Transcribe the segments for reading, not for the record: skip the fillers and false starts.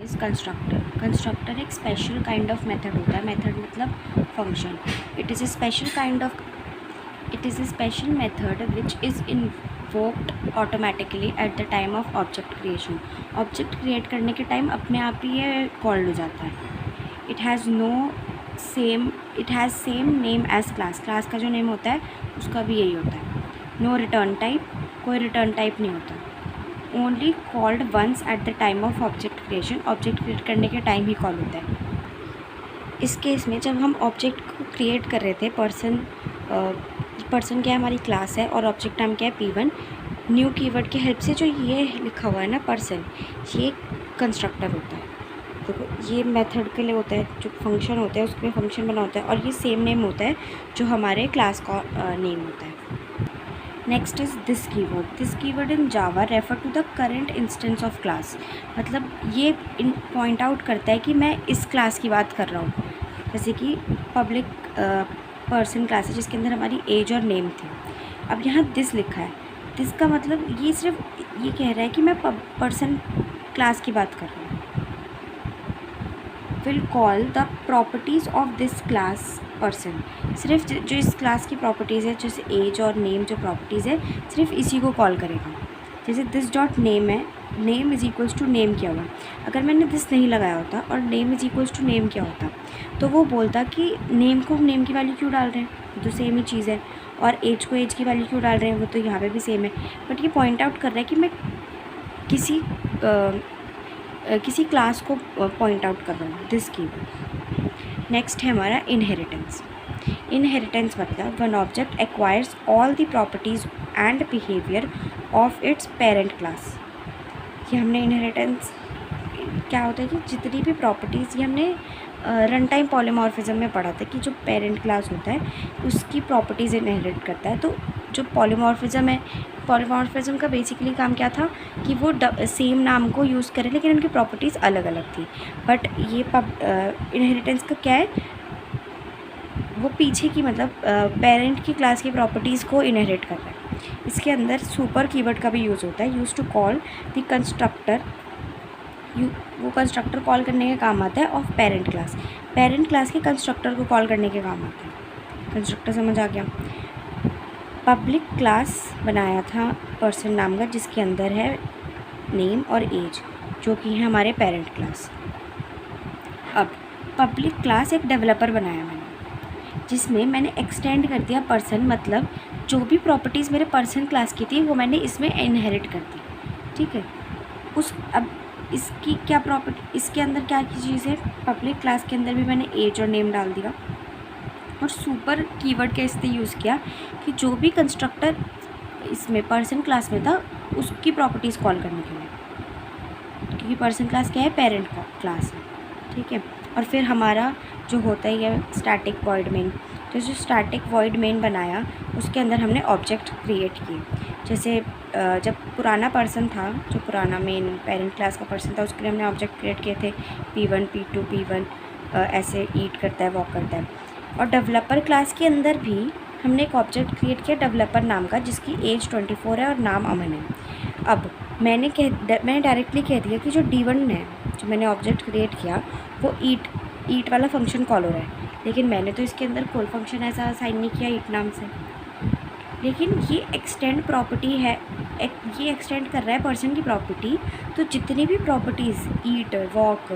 Is constructor एक special kind of method होता है. मेथड मतलब function. It is a special method which is invoked automatically at the time of object creation. Object create करने के time अपने आप ही ये कॉल्ड हो जाता है. It has same name as class का जो नेम होता है उसका भी यही होता है. नो रिटर्न टाइप, कोई रिटर्न टाइप नहीं होता. Only called once at the time of object creation. Object create करने के टाइम ही कॉल होता है. इस केस में जब हम ऑब्जेक्ट को क्रिएट कर रहे थे, पर्सन क्या है, हमारी क्लास है, और ऑब्जेक्ट नाम क्या है P1. न्यू कीवर्ड की हेल्प से जो ये लिखा हुआ है ना पर्सन, ये कंस्ट्रक्टर होता है. देखो ये मेथड के लिए होता है, जो फंक्शन होता है उसके लिए फंक्शन बना होता है, और ये सेम नेम होता है जो हमारे क्लास का नेम होता है. Next is this keyword in Java refer to the current instance of class. मतलब ये पॉइंट आउट करता है कि मैं इस क्लास की बात कर रहा हूँ. जैसे कि पब्लिक पर्सन क्लास है जिसके अंदर हमारी एज और नेम थी. अब यहाँ दिस लिखा है. दिस का मतलब ये सिर्फ ये कह रहा है कि मैं पर्सन क्लास की बात कर रहा हूँ. Will call the properties of this class person. सिर्फ जो इस क्लास की प्रॉपर्टीज़ है, जैसे एज और नेम जो प्रॉपर्टीज़ है, सिर्फ इसी को कॉल करेगा. जैसे दिस डॉट नेम है, name is equals to name क्या हुआ. अगर मैंने दिस नहीं लगाया होता और name is equals to name क्या होता, तो वो बोलता कि नेम को नेम की वैल्यू क्यों डाल रहे हैं, वो तो सेम ही चीज़ है, और एज को एज की वैल्यू क्यों डाल रहे हैं, वो तो यहाँ पे भी सेम है. बट ये पॉइंट आउट कर रहा है कि मैं किसी क्लास को पॉइंट आउट कर रहा हूँ. This keyword. नेक्स्ट है हमारा इनहेरिटेंस. इनहेरिटेंस मतलब one object acquires all the properties and behaviour of its parent class. ये हमने इनहेरिटेंस क्या होता है कि जितनी भी प्रॉपर्टीज़, ये हमने रन टाइम पॉलीमॉर्फिज्म में पढ़ा था कि जो पेरेंट क्लास होता है उसकी प्रॉपर्टीज़ इनहेरिट करता है. तो जो पॉलीमॉर्फिज्म है, पॉलीमॉर्फिज्म का बेसिकली काम क्या था कि वो सेम नाम को यूज़ करें लेकिन उनकी प्रॉपर्टीज़ अलग अलग थी. बट ये इनहेरिटेंस का क्या है, वो पीछे की मतलब पेरेंट की क्लास की प्रॉपर्टीज़ को इनहेरिट कर रहा है. इसके अंदर सुपर कीवर्ड का भी यूज़ होता है. Use to call the constructor. वो कंस्ट्रक्टर कॉल करने के काम आता है of parent class. Parent class के कंस्ट्रक्टर को कॉल करने के काम आता है. कंस्ट्रक्टर समझ आ गया. पब्लिक क्लास बनाया था पर्सन नाम का जिसके अंदर है नेम और एज, जो कि है हमारे पेरेंट क्लास. अब पब्लिक क्लास एक डेवलपर बनाया मैंने, जिसमें मैंने एक्सटेंड कर दिया पर्सन. मतलब जो भी प्रॉपर्टीज़ मेरे पर्सन क्लास की थी वो मैंने इसमें इनहेरिट कर दी. ठीक है. अब इसकी क्या प्रॉपर्टी, इसके अंदर क्या की चीज़ है, पब्लिक क्लास के अंदर भी मैंने एज और नेम डाल दिया. और सुपर कीवर्ड का इससे यूज़ किया कि जो भी कंस्ट्रक्टर इसमें पर्सन क्लास में था उसकी प्रॉपर्टीज़ कॉल करने के लिए, क्योंकि पर्सन क्लास क्या है, पेरेंट का क्लास है. ठीक है. और फिर हमारा जो होता है ये स्टैटिक वॉइड मेन. तो जो स्टैटिक वॉइड मेन बनाया उसके अंदर हमने ऑब्जेक्ट क्रिएट किए. जैसे जब पुराना पर्सन था, जो पुराना मेन पेरेंट क्लास का पर्सन था, उसके लिए हमने ऑब्जेक्ट क्रिएट किए थे P1, P2, P1 ऐसे ईट करता है, वॉक करता है. और डेवलपर क्लास के अंदर भी हमने एक ऑब्जेक्ट क्रिएट किया डेवलपर नाम का, जिसकी एज 24 है और नाम अमन है. अब मैंने डायरेक्टली कह दिया कि जो D1 है, जो मैंने ऑब्जेक्ट क्रिएट किया, वो ईट वाला फंक्शन कॉल हो रहा है. लेकिन मैंने तो इसके अंदर कोई फंक्शन ऐसा असाइन नहीं किया ईट नाम से. लेकिन ये एक्सटेंड प्रॉपर्टी है, ये एक्सटेंड कर रहा है पर्सन की प्रॉपर्टी. तो जितनी भी प्रॉपर्टीज़ ईट, वॉक,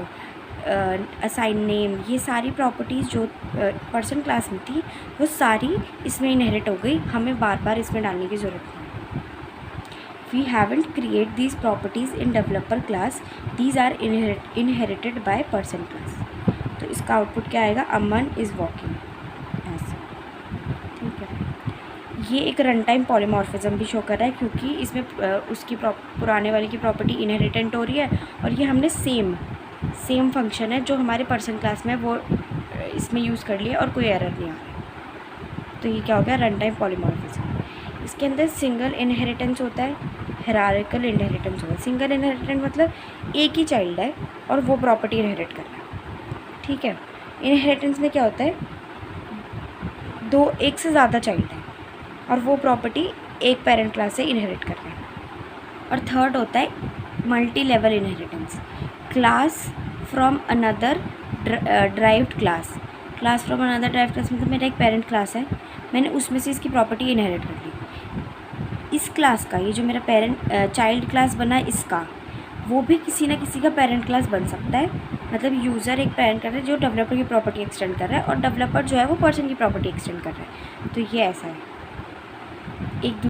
असाइन नेम, ये सारी प्रॉपर्टीज़ जो पर्सन क्लास में थी वो सारी इसमें इनहेरिट हो गई. हमें बार बार इसमें डालने की ज़रूरत नहीं. We haven't create these properties in developer class, these are inherited by person class. तो इसका आउटपुट क्या आएगा, अमन इज़ वॉकिंग ऐसे. ठीक है. ये एक रन टाइम पॉलीमॉर्फिज्म भी शो कर रहा है, क्योंकि इसमें उसकी पुराने वाले की प्रॉपर्टी इनहेरिटेंट हो रही है, और ये हमने सेम फंक्शन है जो हमारे पर्सन क्लास में वो इसमें यूज़ कर लिया और कोई एरर नहीं आ रहा. तो ये क्या हो गया, रन टाइम पॉलीमॉर्फिज्म. इसके अंदर सिंगल इनहेरिटेंस होता है, हायरार्किकल इनहेरिटेंस होता है. सिंगल इनहेरिटेंस मतलब एक ही चाइल्ड है और वो प्रॉपर्टी इनहेरिट कर रहा है. ठीक है. इनहेरिटेंस में क्या होता है, एक से ज़्यादा चाइल्ड है और वो प्रॉपर्टी एक पेरेंट क्लास से इनहेरिट कर रहे हैं. और थर्ड होता है multi level inheritance. Class from another derived class. Class from another derived class मतलब मेरा एक पेरेंट क्लास है, मैंने उसमें से इसकी प्रॉपर्टी इनहेरिट कर ली। इस क्लास का, ये जो मेरा पेरेंट चाइल्ड क्लास बना है इसका, वो भी किसी ना किसी का पेरेंट क्लास बन सकता है। मतलब यूज़र एक पेरेंट कर रहा है जो डेवलपर की प्रॉपर्टी एक्सटेंड कर रहा है, और डेवलपर जो है वो पर्सन की प्रॉपर्टी एक्सटेंड कर रहा है। तो ये ऐसा है, एक